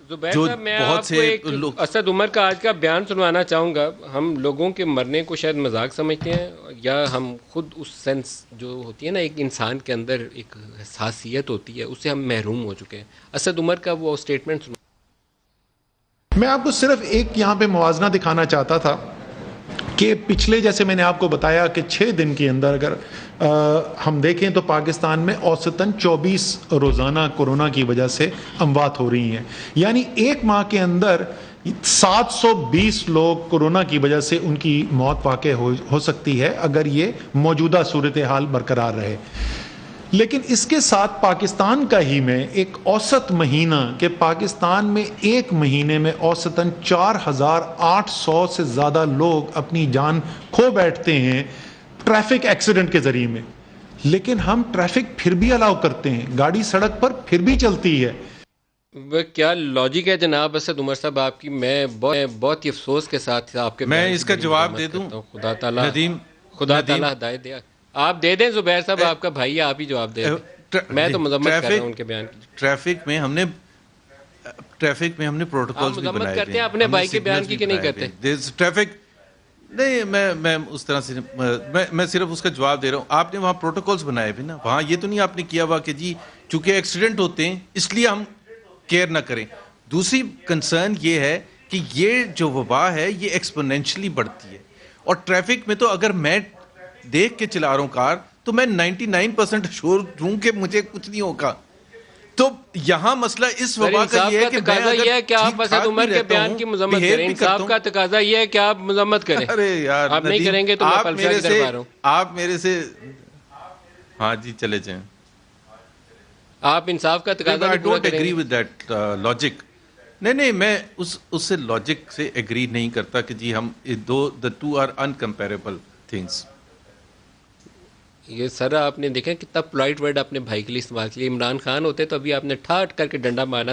زبیر جو صاحب میں بہت آپ کو سے ایک لوگ اسد عمر کا آج کا بیان سنوانا چاہوں گا. ہم لوگوں کے مرنے کو شاید مذاق سمجھتے ہیں, یا ہم خود اس سینس جو ہوتی ہے نا ایک انسان کے اندر ایک حساسیت ہوتی ہے, اس سے ہم محروم ہو چکے ہیں. اسد عمر کا وہ اسٹیٹمنٹ سنو. میں آپ کو صرف ایک یہاں پہ موازنہ دکھانا چاہتا تھا کہ پچھلے, جیسے میں نے آپ کو بتایا کہ 6 دن کے اندر اگر ہم دیکھیں تو پاکستان میں اوسطاً 24 روزانہ کورونا کی وجہ سے اموات ہو رہی ہیں. یعنی ایک ماہ کے اندر 720 لوگ کورونا کی وجہ سے ان کی موت واقع ہو سکتی ہے اگر یہ موجودہ صورتحال برقرار رہے. لیکن اس کے ساتھ پاکستان کا ہی میں ایک اوسط مہینہ کہ پاکستان میں ایک مہینے میں اوسطاً 4800 سے زیادہ لوگ اپنی جان کھو بیٹھتے ہیں ٹریفک ایکسیڈنٹ کے ذریعے میں. لیکن ہم ٹریفک پھر بھی الاؤ کرتے ہیں, گاڑی سڑک پر پھر بھی چلتی ہے. وہ کیا لاجک ہے جناب اسد عمر صاحب آپ کی. میں بہت ہی افسوس کے ساتھ آپ کے میں بیان اس کی کا بڑی جواب مذمت دے دوں. کرتا ہوں. خدا تعالیٰ ندیم ہدایت دے. آپ دے دیں زبیر صاحب, آپ کا بھائی ہے, آپ ہی جواب دے دیں. میں تو مذمت کر رہا ہوں ان کے بیان کی. ٹریفک میں ہم نے آپ پروٹوکولز بھی مذمت بنائے کرتے ہیں اپنے بھائی کے بیان کی کہ نہیں کرتے؟ ٹریفک نہیں, میں اس طرح سے میں صرف اس کا جواب دے رہا ہوں. آپ نے وہاں پروٹوکولز بنائے بھی نا, وہاں یہ تو نہیں آپ نے کیا ہوا کہ جی چونکہ ایکسیڈنٹ ہوتے ہیں اس لیے ہم کیئر نہ کریں. دوسری کنسرن یہ ہے کہ یہ جو وبا ہے یہ ایکسپونینشلی بڑھتی ہے, اور ٹریفک میں تو اگر میں دیکھ کے چلا رہا ہوں کار تو میں 99% شور ہوں کہ مجھے کچھ نہیں ہوگا. تو یہاں مسئلہ اس وبا کا یہ ہے کہ تقاضا یہ ہے کہ آپ اسد عمر کے بیان کی مذمت کریں. انصاف کا تقاضا یہ ہے کہ آپ مذمت کریں. ارے یار آپ نہیں کریں گے تو میں پلشا کی طرف آ رہا ہوں. آپ میرے سے ہاں جی چلے جائیں. آپ انصاف کا تقاضا نہیں پورا کریں گے. With that logic. نہیں, میں اس سے لاجک سے ایگری نہیں کرتا کہ جی ہم the two are uncomparable things. یہ سر آپ نے دیکھا کتنا پولائٹ ورڈ اپنے بھائی کے لیے استعمال کیا. عمران خان ہوتے تو ابھی آپ نے ٹھاٹ کر کے ڈنڈا مارنا